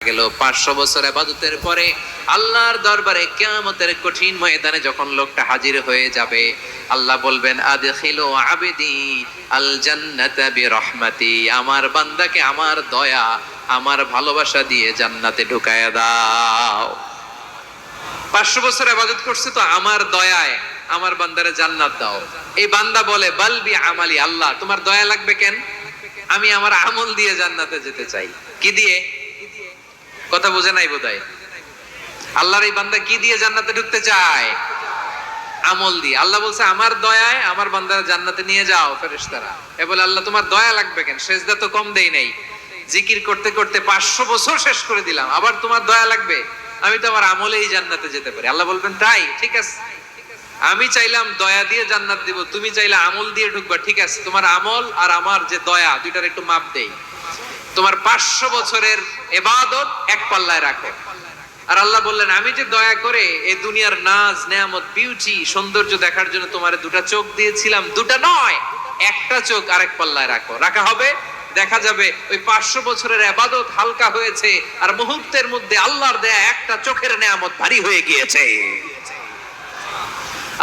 গেল 500 বছর ইবাদতের পরে আল্লাহর দরবারে কিয়ামতের কঠিন ময়দানে যখন লোকটা হাজির হয়ে যাবে, আল্লাহ বলবেন আদখিলু আবদি আল জান্নাতা বিরহমাতি, আমার বান্দাকে আমার দয়া আমার ভালোবাসা দিয়ে জান্নাতে ঢুকায়া দাও। 500 বছর ইবাদত করছে তো আমার দয়ায় আমার বান্দারে জান্নাত দাও। এই বান্দা বলে বালবি আমালি, আল্লাহ তোমার দয়া লাগবে কেন, আমি আমার আমল দিয়ে জান্নাতে যেতে চাই। কি দিয়ে? কথা বোঝে নাই বোধহয়। আল্লাহর এই বান্দা কি দিয়ে জান্নাতে ঢুকতে চায়? আমল দিয়ে। আল্লাহ বলছে আমার দয়ায় আমার বান্দারা জান্নাতে নিয়ে যাও ফেরেশতারা। এ বলে আল্লাহ তোমার দয়া লাগবে কেন, সেজদা তো কম দেই নাই, জিকির করতে করতে 500 বছর শেষ করে দিলাম, আবার তোমার দয়া লাগবে? আমি তো আমার আমলেই জান্নাতে যেতে পারি। আল্লাহ বলবেন তাই, ঠিক আছে, আমি চাইলাম দয়া দিয়ে জান্নাত দিব, তুমি চাইলে আমল দিয়ে ঢুকবা, ঠিক আছে, তোমার আমল আর আমার যে দয়া দুইটার একটু মাপ দেই। তোমার 500 বছরের ইবাদত এক পাল্লায় রাখো। আর আল্লাহ বললেন আমি যে দয়া করে এই দুনিয়ার নাজ নেয়ামত বিউটি সৌন্দর্য দেখার জন্য তোমার দুটা চোখ দিয়েছিলাম, দুটা নয় একটা চোখ আরেক পাল্লায় রাখো। রাখা হবে, দেখা যাবে ওই 500 বছরের ইবাদত হালকা হয়েছে আর মুহূর্তের মধ্যে আল্লাহর দেয়া একটা চোখের নেয়ামত ভারী হয়ে গিয়েছে।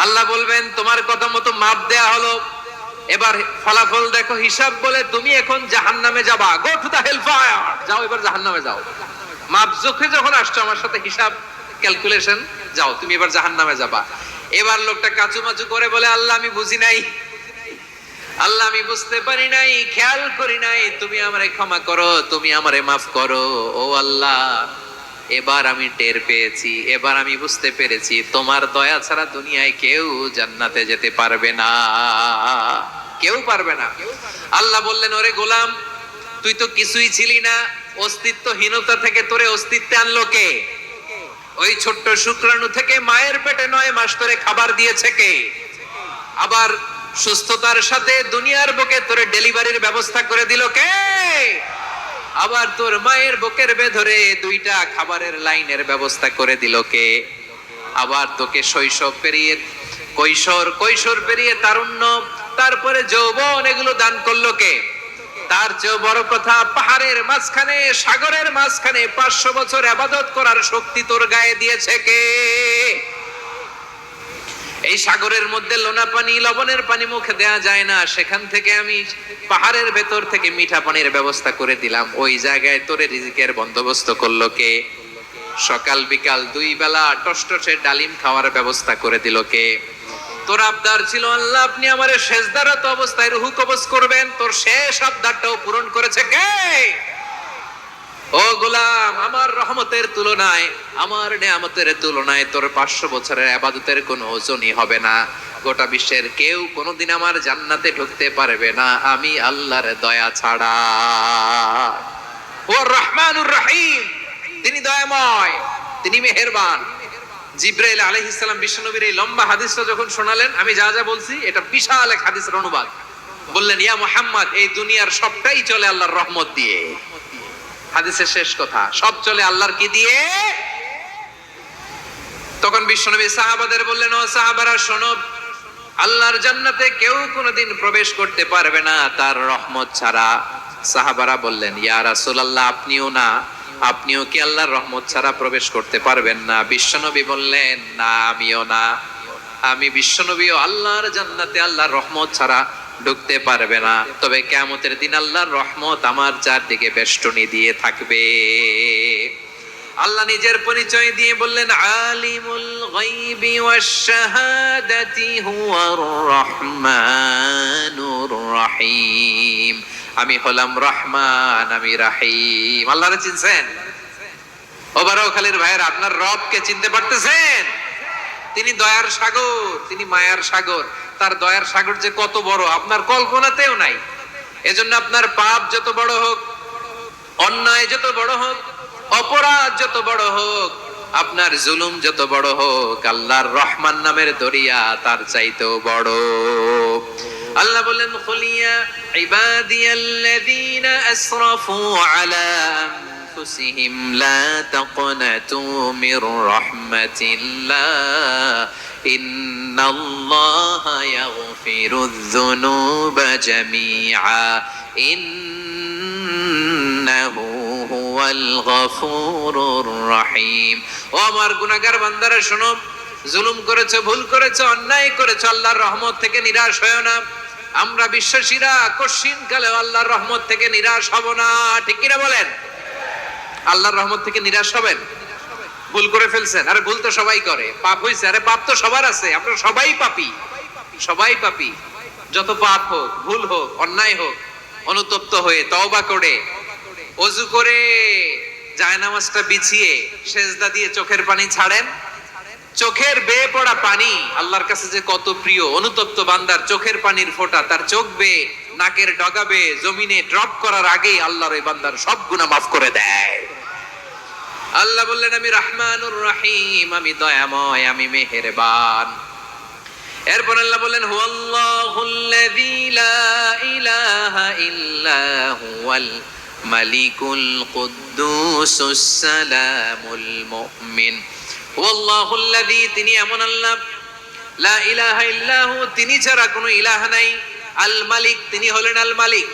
আল্লাহ বলবেন তোমার কথা মতো মাপ দেয়া হলো, এবার ফলাফল দেখো, হিসাব বলে তুমি এখন জাহান্নামে যাবা, go to the hell fire, যাও এবার জাহান্নামে যাও। মাপ জোখে যখন আসছো আমার সাথে হিসাব ক্যালকুলেশন, যাও তুমি এবার জাহান্নামে যাবা। এবার লোকটা কাচুমাচু করে বলে আল্লাহ আমি বুঝি নাই, আল্লাহ আমি বুঝতে পারি নাই, খেয়াল করি নাই, তুমি আমারে ক্ষমা করো, তুমি আমারে মাফ করো। ও আল্লাহ এবার আমি টের পেয়েছি, এবার আমি বুঝতে পেরেছি তোমার দয়া ছাড়া দুনিয়ায় কেউ জান্নাতে যেতে পারবে না, কেউ পারবে না। আল্লাহ বললেন ওরে গোলাম তুই তো কিছুই ছিলি না, অস্তিত্বহীনতা থেকে তোরে অস্তিত্বে আনলো কে? ওই ছোট্ট শুক্রাণু থেকে মায়ের পেটে 9 মাস ধরে খাবার দিয়েছে কে? আবার সুস্থতার সাথে দুনিয়ার বুকে তোরে ডেলিভারির ব্যবস্থা করে দিল কে? আবার তোর মায়ের বুকের ভেতরে 2টা খাবারের লাইনের ব্যবস্থা করে দিল কে? আবার তোকে শৈশব পেরিয়ে কৈশোর পেরিয়ে তারুণ্য, তারপরে যৌবন, এগুলো দান করলো কে? তার চেয়ে বড় কথা, পাহাড়ের মাঝখানে সাগরের মাঝখানে 500 বছর ইবাদত করার শক্তি তোর গায়ে দিয়েছে কে? এই সাগরের মধ্যে লোনা পানি লবণের পানি মুখে দেয়া যায় না, সেখান থেকে আমি পাহাড়ের ভেতর থেকে মিঠা পানির ব্যবস্থা করে দিলাম, ওই জায়গায় তোরে রিজিকের বন্দোবস্ত করলো কে? সকাল বিকাল 2 বেলা টসটসে ডালিম খাওয়ার ব্যবস্থা করে দিল কে? তোর আবদার ছিল আল্লাহ আপনি আমারে সেজদারত অবস্থায় রুহু কবজ করবেন, তোর শেষ আবদারটাও পূরণ করেছে কে? ও গোলাম আমার রহমতের তুলনায়, আমার নেয়ামতের তুলনায় তোর 500 বছরের ইবাদতের কোনো ওজনই হবে না। গোটা বিশ্বের কেউ কোনোদিন আমার জান্নাতে ঢুকতে পারবে না আমি আল্লাহর দয়া ছাড়া। ও রহমানুর রহিম, তিনি দয়াময়, তিনি মেহেরবান। জিবরাইল আলাইহিস সালাম বিশ্বনবীর এই লম্বা হাদিসটা যখন শোনালেন, আমি যা যা বলছি এটা বিশাল এক হাদিসের অনুবাদ। বললেন ইয়া মুহাম্মদ এই দুনিয়ার সবটাই চলে আল্লাহর রহমত দিয়ে। হাদিসের শেষ কথা, সব চলে আল্লাহর কি দিয়ে? তখন বিশ্বনবী সাহাবাদের বললেন ও সাহাবারা শোনো, আল্লাহর জান্নাতে কেউ কোনোদিন প্রবেশ করতে পারবে না তার রহমত ছাড়া। সাহাবারা বললেন ইয়া রাসূলুল্লাহ আপনিও না, আপনিও কি আল্লাহর রহমত ছাড়া প্রবেশ করতে পারবেন না? বিশ্বনবী বললেন না আমিও না, আমি বিশ্বনবীও আল্লাহর জান্নাতে আল্লাহর রহমত ছাড়া ঢুকতে পারবে না, তবে কিয়ামতের দিন আল্লাহর রহমত আমার চারদিকে বেষ্টনী দিয়ে থাকবে। আল্লাহ নিজের পরিচয় দিয়ে বললেন আলিমুল গায়বি ওয়াশ শাহাদাতি হুয়ার রহমানুর রহিম, আমি হলাম রহমান, আমি রাহিম। আল্লাহরে চিনছেন? ও বারোখালীর ভাইয়ের, আপনার রবকে চিনতে পারতেছেন? তিনি দয়ার সাগর, তিনি মায়ার সাগর। তার দয়ার সাগর যে কত বড় আপনার কল্পনাতেও নাই। এজন্য আপনার পাপ যত বড় হোক, অন্যায় যত বড় হোক, অপরাধ যত বড় হোক, আপনার জুলুম যত বড় হোক, আল্লাহর রহমান নামের দরিয়া তার চাইতেও বড়। আল্লাহ বললেন কুলিয়া ইবাদিয়াল্লাযীনা আসরাফু আলা আনফুসিহিম লা তাকনাতু মির রাহমাতিল্লাহ ইন্নাল্লাহা ইয়াগফিরুয যুনুবা জামিআ ইন্নাহু হুয়াল গফুরুর রহিম। ও আমার গুনাহগার বান্দারা শোনো, জুলুম করেছো, ভুল করেছো, অন্যায় করেছো, আল্লাহর রহমত থেকে নিরাশ হয়ো না। আমরা বিশ্বাসীরা কঠিন কালে আল্লাহর রহমত থেকে নিরাশ হব না, ঠিক কিনা বলেন? আল্লাহর রহমত থেকে নিরাশ হবেন? ভুল করে ফেলছেন, আরে ভুল তো সবাই করে। পাপ হইছে, আরে পাপ তো সবার আছে, আমরা সবাই পাপী, সবাই পাপী। যত পাপ হোক, ভুল হোক, অন্যায় হোক, অনুতপ্ত হয়ে তওবা করে ওযু করে জায়নামাজটা বিছিয়ে সেজদা দিয়ে চোখের পানি ছাড়েন। চোখের বেয়ে পড়া পানি আল্লাহর কাছে যে কত প্রিয়। অনুতপ্ত বান্দার চোখের পানির ফোঁটা তার চোখ বেয়ে, নাকের ডগা বেয়ে জমিনে ড্রপ করার আগেই আল্লাহর ওই বান্দার সব গুনাহ মাফ করে দেয়। আল্লাহ বললেন আমি রহমানুর রহিম, আমি দয়াময়, আমি মেহেরবান। এরপর আল্লাহ বললেন হুয়াল্লাহুল্লাযী লা ইলাহা ইল্লা হুয়াল মালিকুল কুদ্দুসুস সালামুল মুমিন। হুয়াল্লাহুল্লাযী, তিনি এমন আল্লাহ, লা ইলাহা ইল্লা হু, তিনি ছাড়া কোনো ইলাহ নাই। আল মালিক, তিনি হলেন আল মালিক।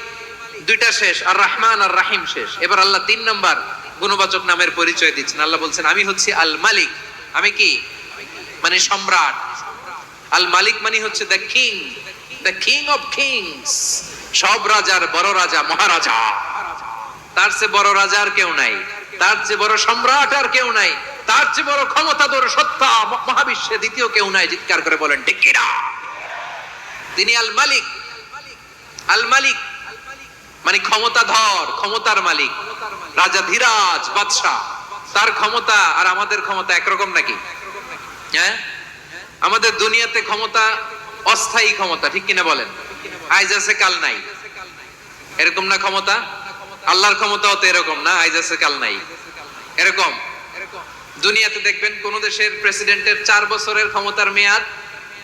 দুইটা শেষ, আর রহমান আর রাহিম শেষ। এবার আল্লাহ 3 নাম্বার গুণবাচক নামের পরিচয় দিচ্ছেন। আল্লাহ বলছেন আমি হচ্ছি আল মালিক। আমি কি? মানে সম্রাট। আল মালিক মানে হচ্ছে the king, the king of kings. সব রাজার বড় রাজা, মহারাজা। তার চেয়ে বড় রাজা আর কেউ নাই, তার চেয়ে বড় সম্রাট আর কেউ নাই, তার চেয়ে বড় ক্ষমতাধর সত্তা মহাবিশ্বে দ্বিতীয় কেউ নাই। চিৎকার করে বলেন ঠিক কিনা? তিনি আল মালিক। আল মালিক মানে ক্ষমতাধর, ক্ষমতার মালিক, রাজা ধীরাজ বাদশা। তার ক্ষমতা আর আমাদের ক্ষমতা একরকম নাকি? হ্যাঁ, আমাদের দুনিয়াতে ক্ষমতা অস্থায়ী ক্ষমতা, ঠিক কিনা বলেন? আইজ আছে কাল নাই, এরকম না ক্ষমতা? আল্লাহর ক্ষমতাও তো এরকম না, আইজ আছে কাল নাই এরকম। দুনিয়াতে দেখবেন কোন দেশের প্রেসিডেন্টের 4 বছরের ক্ষমতার মেয়াদ,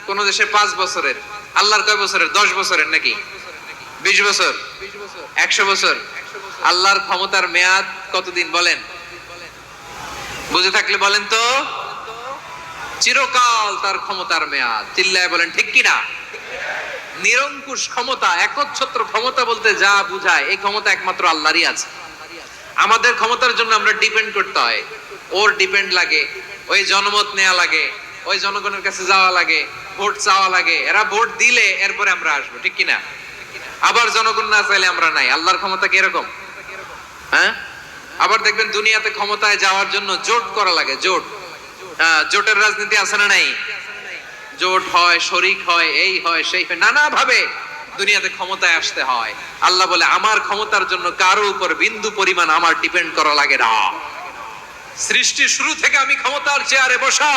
কোন দেশে 5 বছরের। আল্লাহর কয় বছরের? 10 বছরের নাকি 20 বছর, 100 বছর। আল্লাহর ক্ষমতার মেয়াদ কতদিন বলেন? বুঝে থাকলে বলেন তো। চিরকাল তার ক্ষমতার মেয়াদ। চিল্লায় বলেন ঠিক কিনা? নিরঙ্কুশ ক্ষমতা, একচ্ছত্র ক্ষমতা বলতে যা বুঝায়, এই ক্ষমতা একমাত্র আল্লাহরই আছে। আমাদের ক্ষমতার জন্য আমরা ডিপেন্ড করতে হয়, ওর ডিপেন্ড লাগে, ওই জনমত নেওয়া লাগে, ওই জনগণের কাছে যাওয়া লাগে, ভোট চাওয়া লাগে। এরা ভোট দিলে এরপরে আমরা আসবো, ঠিক কিনা? আবার জনগণ না চাইলে আমরা নাই। আল্লাহর ক্ষমতা কি এরকম? হ্যাঁ, আবার দেখবেন দুনিয়াতে ক্ষমতায় যাওয়ার জন্য জোট করা লাগে। জোট, জোটের রাজনীতি আছে না নাই? জোট হয়, শরিক হয়, এই হয়, সেই হয়, নানা ভাবে দুনিয়াতে ক্ষমতায় আসতে হয়। আল্লাহ বলে আমার ক্ষমতার জন্য কারো উপর বিন্দু পরিমাণ আমার ডিপেন্ড করা লাগে না। সৃষ্টির শুরু থেকে আমি ক্ষমতার চেয়ারে বসা,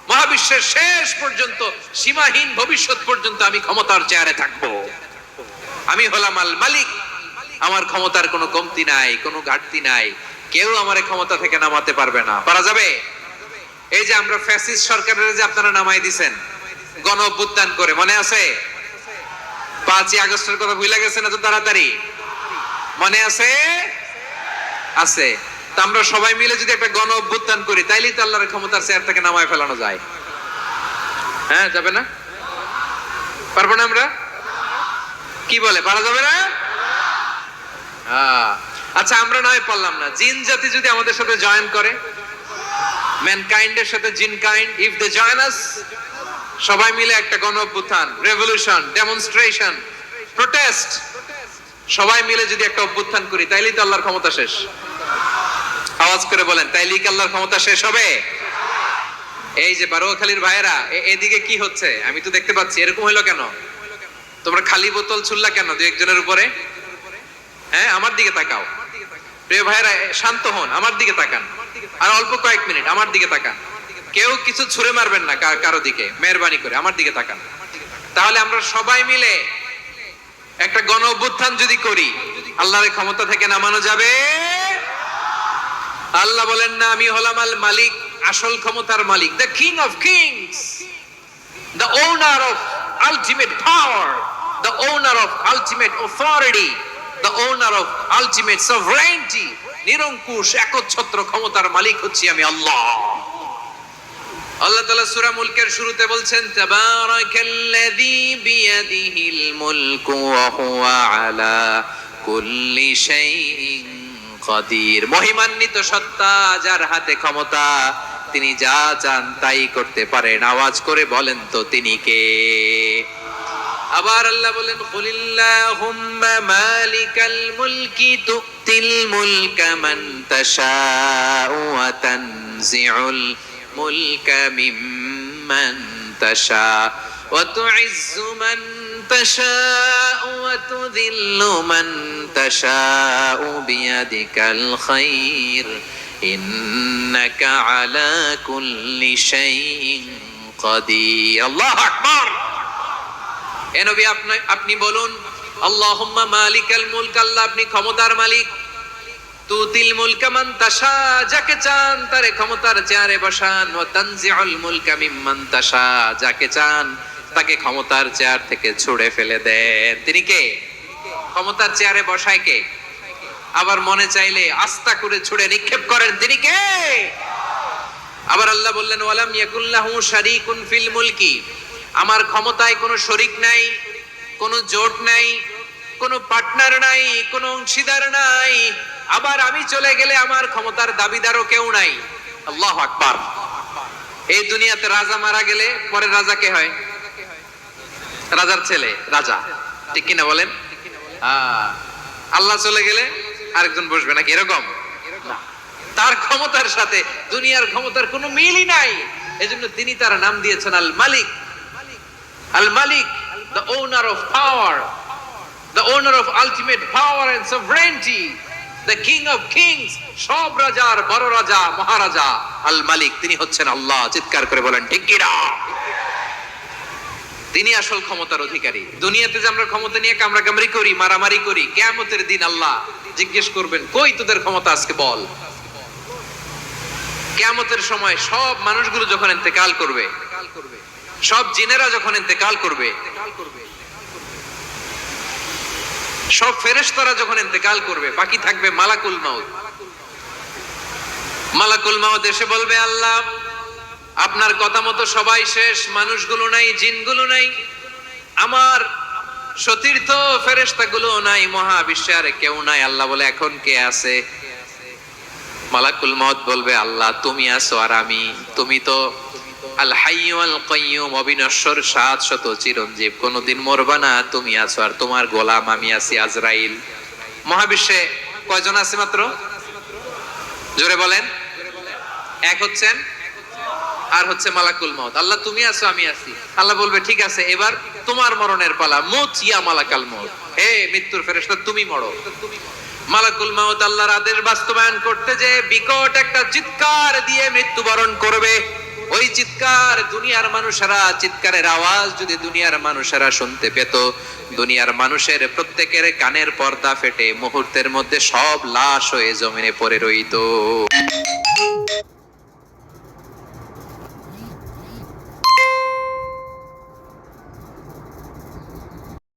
মহাবিশ্বের শেষ পর্যন্ত, সীমাহীন ভবিষ্যৎ পর্যন্ত আমি ক্ষমতার চেয়ারে থাকবো। আমি হলাম আল মালিক। আমার ক্ষমতার কোনো কমতি নাই, কোনো ঘাটতি নাই। কেউ আমার ক্ষমতা থেকে নামাতে পারবে না। পারা যাবে? এই যে আমরা ফ্যাসিস্ট সরকারের যে আপনারা নামাই দিছেন গণ অভ্যুত্থান করে, মনে আছে? 5ই আগস্টের কথা ভুলে গেছেন এত তাড়াতাড়ি? মনে আছে? আছে। তা আমরা সবাই মিলে যদি একটা গণ অভ্যুত্থান করি, তাইলেই তো আল্লাহর ক্ষমতার চেয়ার থেকে নামায় ফেলানো যায়। হ্যাঁ, যাবে না? পারবো না আমরা? কি বলে, পারা যাবে না? আচ্ছা, আমরা নয় পারলাম না, জিন জাতি যদি আমাদের সাথে জয়েন করে, ম্যানকাইন্ডের সাথে জিনকাইন্ড, ইফ দে জয়েন আস, সবাই মিলে একটা গণ অভ্যুত্থান, রেভলিউশন, ডেমনস্ট্রেশন, প্রোটেস্ট, সবাই মিলে যদি একটা অভ্যুত্থান করি, তাইলেই তো আল্লাহর ক্ষমতা শেষ। আওয়াজ করে বলেন, তাইলেই কি আল্লাহর ক্ষমতা শেষ হবে? এই যে বারোয়াখালীর ভাইয়েরা, এদিকে কি হচ্ছে আমি তো দেখতে পাচ্ছি, এরকম হইলো কেন? তোমরা খালি বোতল ছুড়লা কেন 2-1 জনের উপরে? হ্যাঁ, আমার দিকে তাকাও। প্রিয় ভাইয়েরা, শান্ত হন, আমার দিকে তাকান, আর অল্প কয়েক মিনিট আমার দিকে তাকান। কেউ কিছু ছুঁড়ে মারবেন না কারো দিকে, মেহরবানি করে আমার দিকে তাকান। তাহলে আমরা সবাই মিলে একটা গণ অভ্যুত্থান যদি করি, আল্লাহর ক্ষমতা থেকে নামানো যাবে? আল্লাহ বলেন না আমি হলাম আল মালিক, আসল ক্ষমতার মালিক, the king of kings, the owner of ultimate power, the owner of ultimate authority, the owner of ultimate sovereignty, নিরঙ্কুশ একচ্ছত্র ক্ষমতার মালিক হচ্ছি আমি আল্লাহ। আল্লাহ তাআলা সূরা মুলকের শুরুতে বলছেন তাবারাকাল্লাযী বিয়াদিহিল মুলকু ওয়া হুয়া আলা কুল্লি শাইইন কাদির। মহিমান্বিত সত্তা, যার হাতে ক্ষমতা, তিনি যা চান তাই করতে পারেন। আওয়াজ করে বলেন তো তিনি কে? আবার আল্লাহ বলেন, কুলিল্লাহুম্মা মালিকাল মুলকি তুতিল মুলকা মান তাশাউ ওয়া তানজিউল মুলকা মিম্মান তাশা ওয়া তুইজ্জু মান তাশাউ ওয়া তুযিল্লু মান তাশাউ বিয়াদিকাল খায়র ইন্নাকা আলা কুল্লি শাইইন কাদির। আল্লাহু আকবার। এ নবী, আপনি বলুন, আল্লাহুম্মা মালিকাল মুলক, আল্লাহ আপনি ক্ষমতার মালিক। তুতিল মুলকা মান তাশা, যাকে চান তারে ক্ষমতার চেয়ারে বসান। ওয়া তানজিউল মুলকা মিম্মান তাশা, যাকে চান তাকে ক্ষমতার চেয়ার থেকে ছুঁড়ে ফেলে দেন। তিনি কে? ক্ষমতার চেয়ারে বসায় কে? আবার মনে চাইলে আস্তা করে ছুঁড়ে নিক্ষেপ করেন, তিনি কে? আবার আল্লাহ বললেন, ওয়ালাম ইয়াকুল্লাহু শারীকুন ফিল মুলকি, আমার ক্ষমতায় কোনো শরীক নাই, কোনো জোট নাই, কোনো পার্টনার নাই, কোনো অংশীদার নাই। আবার আমি চলে গেলে আমার ক্ষমতার দাবিদারও কেউ নাই। আল্লাহু আকবার। এই দুনিয়াতে রাজা মারা গেলে পরে রাজা কে হয়? রাজার ছেলে রাজা, ঠিক কিনা বলেন? আল্লাহ চলে গেলে আরেকজন বসবে নাকি এরকম? তার ক্ষমতার সাথে দুনিয়ার ক্ষমতার কোনো মিলই নাই। এজন্য তিনি তার নাম দিয়েছেন আল মালিক। Al Malik, the owner of power, the owner of ultimate power and sovereignty, the king of kings, সব রাজার বড় রাজা, মহারাজা আল মালিক, তিনি হচ্ছেন আল্লাহ। চিৎকার করে বলেন ঠিক কি না? তিনি আসল ক্ষমতার অধিকারী। দুনিয়াতে যে আমরা ক্ষমতা নিয়ে কামড়াকামড়ি করি, মারামারি করি, কিয়ামতের দিন আল্লাহ জিজ্ঞেস করবেন, কই তোদের ক্ষমতা, আজকে বল। কিয়ামতের সময় সব মানুষগুলো যখন ইন্তেকাল করবে, সব জিনেরা যখন ইন্তেকাল করবে, সব ফেরেশতারা যখন ইন্তেকাল করবে, বাকি থাকবে মালাকুল মাউত। মালাকুল মাউত এসে বলবে, আল্লাহ আপনার কথা মতো সবাই শেষ, মানুষগুলো নাই, জিনগুলো নাই, আমার সতীর্থ ফেরেশতাগুলো নাই, মহাবিশ্বে আর কেউ নাই। আল্লাহ বলে, এখন কে আছে? মালাকুল মাউত বলবে, আল্লাহ তুমি আছো আর আমি। তুমি তো আল হাইয়্যু আল কাইয়্যুম, অবিনশ্বর, শাশ্বত, চিরঞ্জীব, কোনদিন মরবা না, তুমি আছো আর তোমার গোলাম আমি আছি আজরাইল। মহাবিশ্বে কয়জন আছে মাত্র? জোরে বলেন। এক হচ্ছেন আর হচ্ছে মালাকুল মাউত। আল্লাহ তুমি আছো আমি আছি। আল্লাহ বলবে, ঠিক আছে, এবার তোমার মরণের পালা, মুত ইয়া মালাকাল মাউত, হে মৃত্যুর ফেরেশতা তুমি মরো। মালাকুল মাউত আল্লাহর আদেশ বাস্তবায়ন করতে যে বিকট একটা চিৎকার দিয়ে মৃত্যুবরণ করবে। ওই চিৎকার দুনিয়ার মানুষেরা, চিৎকারের আওয়াজ যদি দুনিয়ার মানুষেরা শুনতে পেত, দুনিয়ার মানুষের প্রত্যেকের কানের পর্দা ফেটে মুহূর্তের মধ্যে সব লাশ হয়ে জমিনে পড়ে রইতো।